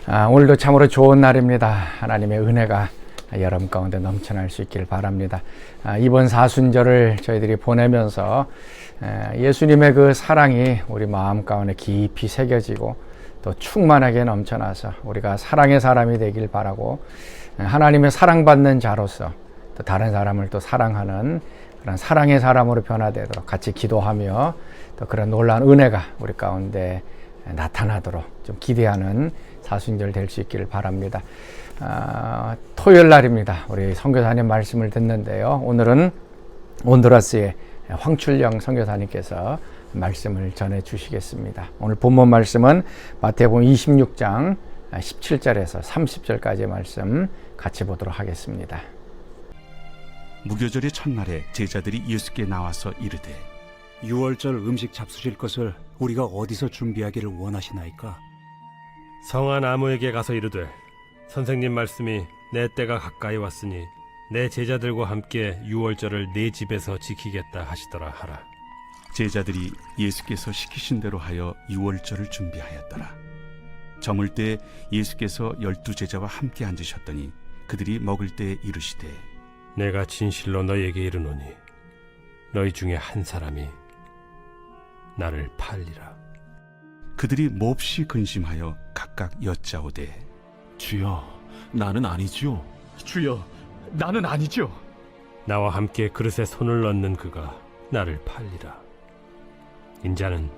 오늘도 참으로 좋은 날입니다. 하나님의 은혜가 여러분 가운데 넘쳐날 수 있길 바랍니다. 이번 사순절을 저희들이 보내면서 예수님의 그 사랑이 우리 마음 가운데 깊이 새겨지고 또 충만하게 넘쳐나서 우리가 사랑의 사람이 되길 바라고, 하나님의 사랑받는 자로서 또 다른 사람을 또 사랑하는 그런 사랑의 사람으로 변화되도록 같이 기도하며 또 그런 놀라운 은혜가 우리 가운데 나타나도록 좀 기대하는 사순절 될 수 있기를 바랍니다. 토요일 날입니다. 우리 선교사님 말씀을 듣는데요. 오늘은 온두라스의 황출영 선교사님께서 말씀을 전해 주시겠습니다. 오늘 본문 말씀은 마태복음 26장 17절에서 30절까지의 말씀 같이 보도록 하겠습니다. 무교절의 첫날에 제자들이 예수께 나와서 이르되, 유월절 음식 잡수실 것을 우리가 어디서 준비하기를 원하시나이까? 성한 아무에게 가서 이르되, 선생님 말씀이 내 때가 가까이 왔으니 내 제자들과 함께 유월절을 내 집에서 지키겠다 하시더라 하라. 제자들이 예수께서 시키신 대로 하여 유월절을 준비하였더라. 저물 때 예수께서 12 제자와 함께 앉으셨더니 그들이 먹을 때 이르시되, 내가 진실로 너희에게 이르노니 너희 중에 한 사람이 나를 팔리라. 그들이 몹시 근심하여 각각 여짜오되, 주여, 나는 아니지요. 주여, 나는 아니죠. 나와 함께 그릇에 손을 넣는 그가 나를 팔리라. 인자는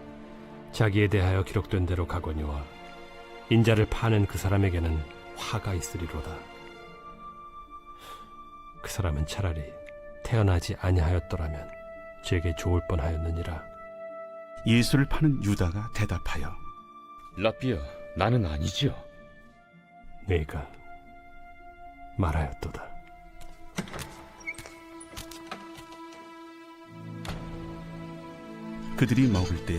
자기에 대하여 기록된 대로 가거니와 인자를 파는 그 사람에게는 화가 있으리로다. 그 사람은 차라리 태어나지 아니하였더라면 제게 좋을 뻔하였느니라. 예수를 파는 유다가 대답하여, 라비야, 나는 아니지요. 네가 말하였도다. 그들이 먹을 때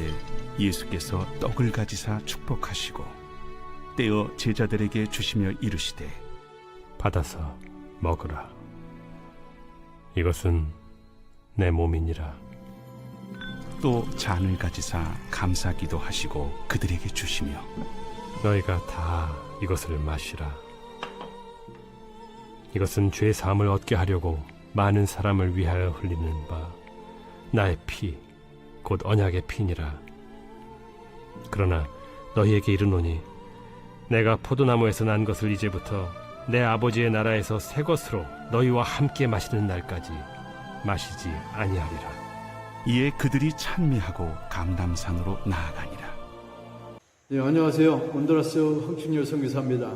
예수께서 떡을 가지사 축복하시고 떼어 제자들에게 주시며 이르시되, 받아서 먹으라. 이것은 내 몸이니라. 또 잔을 가지사 감사기도 하시고 그들에게 주시며, 너희가 다 이것을 마시라. 이것은 죄 사함을 얻게 하려고 많은 사람을 위하여 흘리는 바 나의 피, 곧 언약의 피니라. 그러나 너희에게 이르노니 내가 포도나무에서 난 것을 이제부터 내 아버지의 나라에서 새 것으로 너희와 함께 마시는 날까지 마시지 아니하리라. 이에 그들이 찬미하고 감람산으로 나아가니라. 네, 안녕하세요. 온두라스 황춘열 선교사입니다.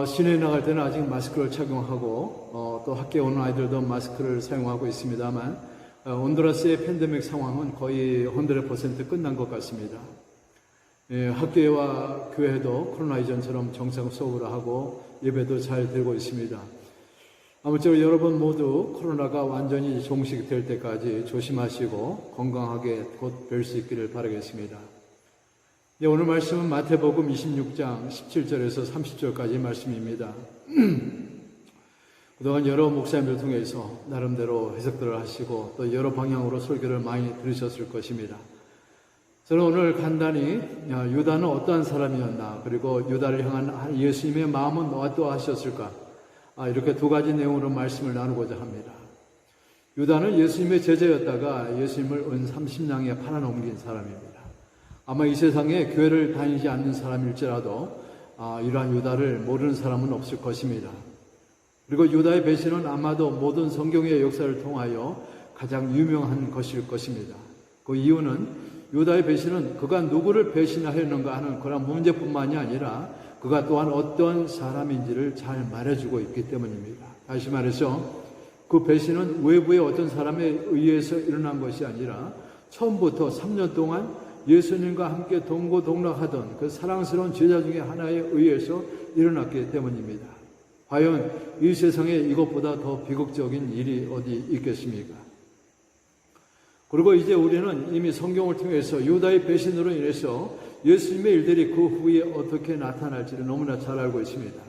시내에 나갈 때는 아직 마스크를 착용하고 또 학교에 오는 아이들도 마스크를 사용하고 있습니다만, 온두라스의 팬데믹 상황은 거의 100% 끝난 것 같습니다. 학교와 교회도 코로나 이전처럼 정상 수업을 하고 예배도 잘 되고 있습니다. 아무쪼록 여러분 모두 코로나가 완전히 종식될 때까지 조심하시고 건강하게 곧 뵐 수 있기를 바라겠습니다. 네, 오늘 말씀은 마태복음 26장 17절에서 30절까지 말씀입니다. 그동안 여러 목사님들 통해서 나름대로 해석들을 하시고 또 여러 방향으로 설교를 많이 들으셨을 것입니다. 저는 오늘 간단히 유다는 어떠한 사람이었나, 그리고 유다를 향한 예수님의 마음은 어떠하셨을까, 이렇게 두 가지 내용으로 말씀을 나누고자 합니다. 유다는 예수님의 제자였다가 예수님을 은 30냥에 팔아넘긴 사람입니다. 아마 이 세상에 교회를 다니지 않는 사람일지라도 이러한 유다를 모르는 사람은 없을 것입니다. 그리고 유다의 배신은 아마도 모든 성경의 역사를 통하여 가장 유명한 것일 것입니다. 그 이유는 유다의 배신은 그가 누구를 배신하였는가 하는 그런 문제뿐만이 아니라 그가 또한 어떤 사람인지를 잘 말해주고 있기 때문입니다. 다시 말해서 그 배신은 외부의 어떤 사람에 의해서 일어난 것이 아니라 처음부터 3년 동안 예수님과 함께 동고동락하던 그 사랑스러운 제자 중에 하나에 의해서 일어났기 때문입니다. 과연 이 세상에 이것보다 더 비극적인 일이 어디 있겠습니까? 그리고 이제 우리는 이미 성경을 통해서 유다의 배신으로 인해서 예수님의 일들이 그 후에 어떻게 나타날지를 너무나 잘 알고 있습니다.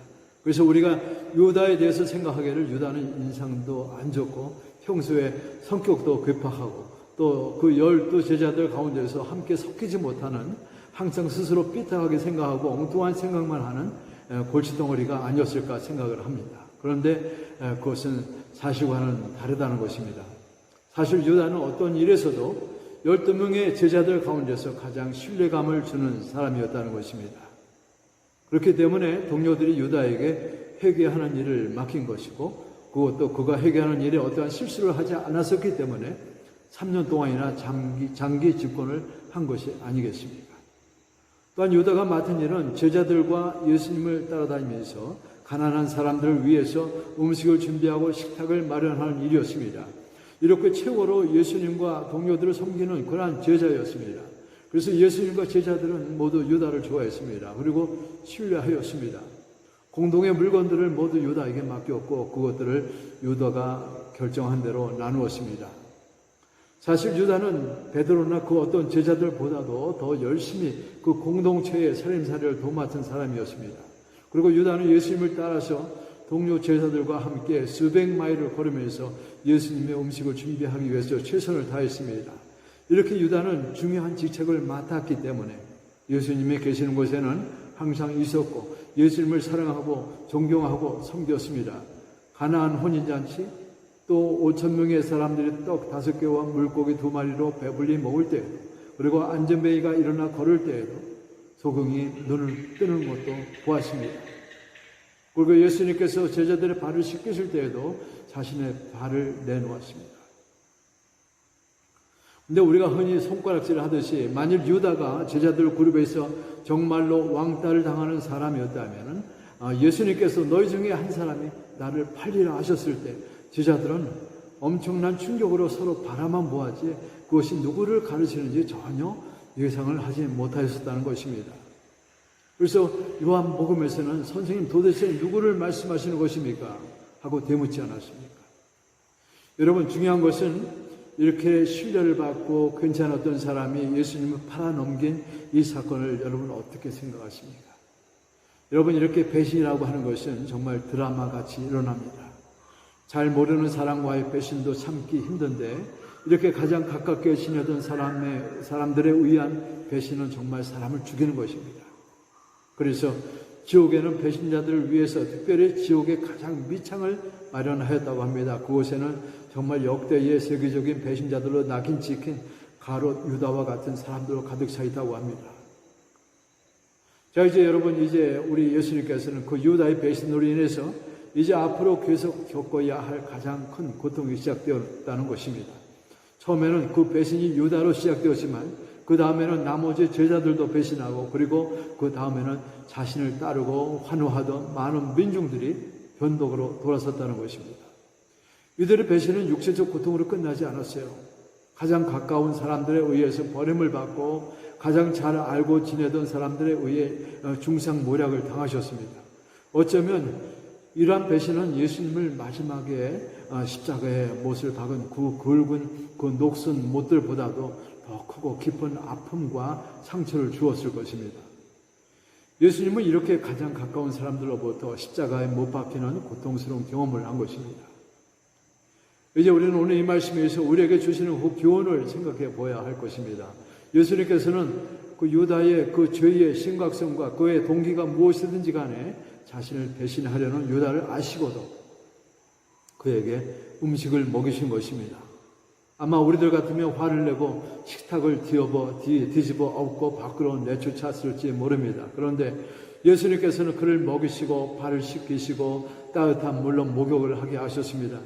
그래서 우리가 유다에 대해서 생각하기를 유다는 인상도 안 좋고 평소에 성격도 괴팍하고 또 그 12 제자들 가운데서 함께 섞이지 못하는 항상 스스로 삐딱하게 생각하고 엉뚱한 생각만 하는 골칫덩어리가 아니었을까 생각을 합니다. 그런데 그것은 사실과는 다르다는 것입니다. 사실 유다는 어떤 일에서도 12명의 제자들 가운데서 가장 신뢰감을 주는 사람이었다는 것입니다. 그렇기 때문에 동료들이 유다에게 회개하는 일을 맡긴 것이고, 그것도 그가 회개하는 일에 어떠한 실수를 하지 않았었기 때문에 3년 동안이나 장기 집권을 한 것이 아니겠습니까? 또한 유다가 맡은 일은 제자들과 예수님을 따라다니면서 가난한 사람들을 위해서 음식을 준비하고 식탁을 마련하는 일이었습니다. 이렇게 최고로 예수님과 동료들을 섬기는 그러한 제자였습니다. 그래서 예수님과 제자들은 모두 유다를 좋아했습니다. 그리고 신뢰하였습니다. 공동의 물건들을 모두 유다에게 맡겼고 그것들을 유다가 결정한 대로 나누었습니다. 사실 유다는 베드로나 그 어떤 제자들보다도 더 열심히 그 공동체의 살림살이를 도맡은 사람이었습니다. 그리고 유다는 예수님을 따라서 동료 제자들과 함께 수백 마일을 걸으면서 예수님의 음식을 준비하기 위해서 최선을 다했습니다. 이렇게 유다는 중요한 직책을 맡았기 때문에 예수님이 계시는 곳에는 항상 있었고 예수님을 사랑하고 존경하고 섬겼습니다. 가나안 혼인잔치, 또 5,000명의 사람들이 떡 5개와 물고기 2마리로 배불리 먹을 때에도, 그리고 안전뱅이가 일어나 걸을 때에도 소경이 눈을 뜨는 것도 보았습니다. 그리고 예수님께서 제자들의 발을 씻기실 때에도 자신의 발을 내놓았습니다. 근데 우리가 흔히 손가락질을 하듯이 만일 유다가 제자들 그룹에서 정말로 왕따를 당하는 사람이었다면 예수님께서 너희 중에 한 사람이 나를 팔리라 하셨을 때 제자들은 엄청난 충격으로 서로 바라만 보았지 그것이 누구를 가르치는지 전혀 예상을 하지 못하였었다는 것입니다. 그래서 요한복음에서는 선생님 도대체 누구를 말씀하시는 것입니까? 하고 되묻지 않았습니까? 여러분, 중요한 것은 이렇게 신뢰를 받고 괜찮았던 사람이 예수님을 팔아넘긴 이 사건을 여러분 어떻게 생각하십니까? 여러분, 이렇게 배신이라고 하는 것은 정말 드라마같이 일어납니다. 잘 모르는 사람과의 배신도 참기 힘든데 이렇게 가장 가깝게 지내던 사람들에 의한 배신은 정말 사람을 죽이는 것입니다. 그래서 지옥에는 배신자들을 위해서 특별히 지옥의 가장 밑창을 마련하였다고 합니다. 그곳에는 정말 역대의 세계적인 배신자들로 낙인 찍힌 가롯 유다와 같은 사람들로 가득 차 있다고 합니다. 자, 이제 여러분, 이제 우리 예수님께서는 그 유다의 배신으로 인해서 이제 앞으로 계속 겪어야 할 가장 큰 고통이 시작되었다는 것입니다. 처음에는 그 배신이 유다로 시작되었지만 그 다음에는 나머지 제자들도 배신하고 그리고 그 다음에는 자신을 따르고 환호하던 많은 민중들이 변덕으로 돌아섰다는 것입니다. 이들의 배신은 육체적 고통으로 끝나지 않았어요. 가장 가까운 사람들에 의해서 버림을 받고 가장 잘 알고 지내던 사람들에 의해 중상모략을 당하셨습니다. 어쩌면 이러한 배신은 예수님을 마지막에 십자가에 못을 박은 그 굵은 그 녹슨 못들보다도 더 크고 깊은 아픔과 상처를 주었을 것입니다. 예수님은 이렇게 가장 가까운 사람들로부터 십자가에 못 박히는 고통스러운 경험을 한 것입니다. 이제 우리는 오늘 이 말씀에서 우리에게 주시는 그 교훈을 생각해 보아야 할 것입니다. 예수님께서는 그 유다의 그 죄의 심각성과 그의 동기가 무엇이든지 간에 자신을 배신하려는 유다를 아시고도 그에게 음식을 먹이신 것입니다. 아마 우리들 같으면 화를 내고 식탁을 뒤집어 엎고 밖으로 내쫓았을지 모릅니다. 그런데 예수님께서는 그를 먹이시고 발을 씻기시고 따뜻한 물로 목욕을 하게 하셨습니다.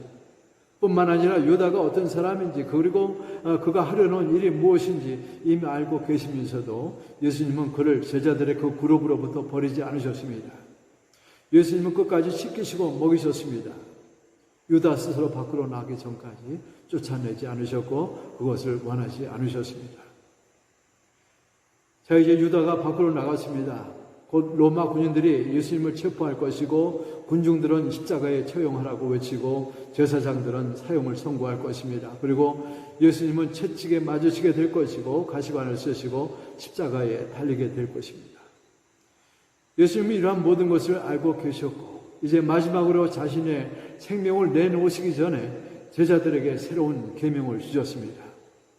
뿐만 아니라 유다가 어떤 사람인지 그리고 그가 하려는 일이 무엇인지 이미 알고 계시면서도 예수님은 그를 제자들의 그 그룹으로부터 버리지 않으셨습니다. 예수님은 끝까지 씻기시고 먹이셨습니다. 유다 스스로 밖으로 나가기 전까지 쫓아내지 않으셨고 그것을 원하지 않으셨습니다. 자, 이제 유다가 밖으로 나갔습니다. 곧 로마 군인들이 예수님을 체포할 것이고 군중들은 십자가에 처형하라고 외치고 제사장들은 사형을 선고할 것입니다. 그리고 예수님은 채찍에 맞으시게 될 것이고 가시관을 쓰시고 십자가에 달리게 될 것입니다. 예수님이 이러한 모든 것을 알고 계셨고 이제 마지막으로 자신의 생명을 내놓으시기 전에 제자들에게 새로운 계명을 주셨습니다.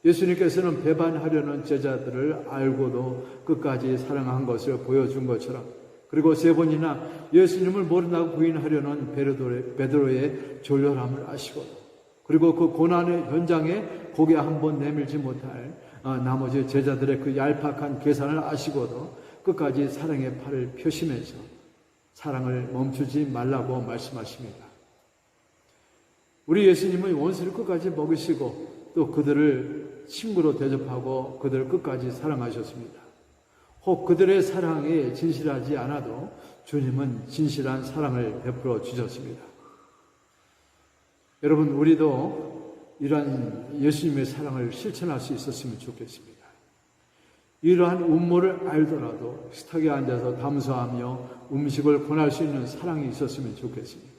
예수님께서는 배반하려는 제자들을 알고도 끝까지 사랑한 것을 보여준 것처럼, 그리고 3번이나 예수님을 모른다고 부인하려는 베드로의 졸렬함을 아시고, 그리고 그 고난의 현장에 고개 한 번 내밀지 못할 나머지 제자들의 그 얄팍한 계산을 아시고도 끝까지 사랑의 팔을 펴시면서 사랑을 멈추지 말라고 말씀하십니다. 우리 예수님은 원수를 끝까지 먹이시고 또 그들을 친구로 대접하고 그들을 끝까지 사랑하셨습니다. 혹 그들의 사랑이 진실하지 않아도 주님은 진실한 사랑을 베풀어 주셨습니다. 여러분, 우리도 이러한 예수님의 사랑을 실천할 수 있었으면 좋겠습니다. 이러한 음모를 알더라도 식탁에 앉아서 담소하며 음식을 권할 수 있는 사랑이 있었으면 좋겠습니다.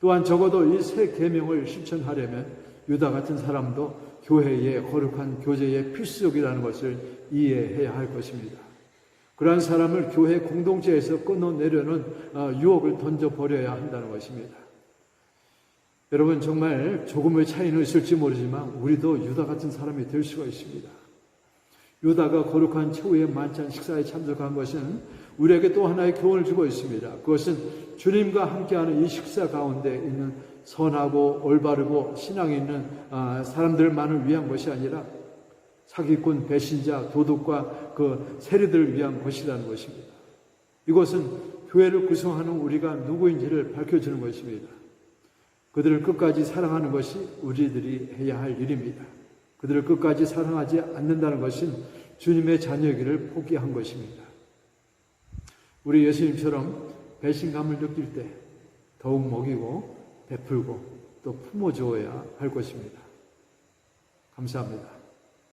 또한 적어도 이 세 계명을 실천하려면 유다 같은 사람도 교회의 거룩한 교제의 필수적이라는 것을 이해해야 할 것입니다. 그러한 사람을 교회 공동체에서 끊어내려는 유혹을 던져버려야 한다는 것입니다. 여러분, 정말 조금의 차이는 있을지 모르지만 우리도 유다 같은 사람이 될 수가 있습니다. 유다가 거룩한 최후의 만찬 식사에 참석한 것은 우리에게 또 하나의 교훈을 주고 있습니다. 그것은 주님과 함께하는 이 식사 가운데 있는 선하고 올바르고 신앙이 있는 사람들만을 위한 것이 아니라 사기꾼, 배신자, 도둑과 그 세리들을 위한 것이라는 것입니다. 이것은 교회를 구성하는 우리가 누구인지를 밝혀주는 것입니다. 그들을 끝까지 사랑하는 것이 우리들이 해야 할 일입니다. 그들을 끝까지 사랑하지 않는다는 것은 주님의 자녀이기를 포기한 것입니다. 우리 예수님처럼 배신감을 느낄 때 더욱 먹이고 베풀고 또 품어주어야 할 것입니다. 감사합니다.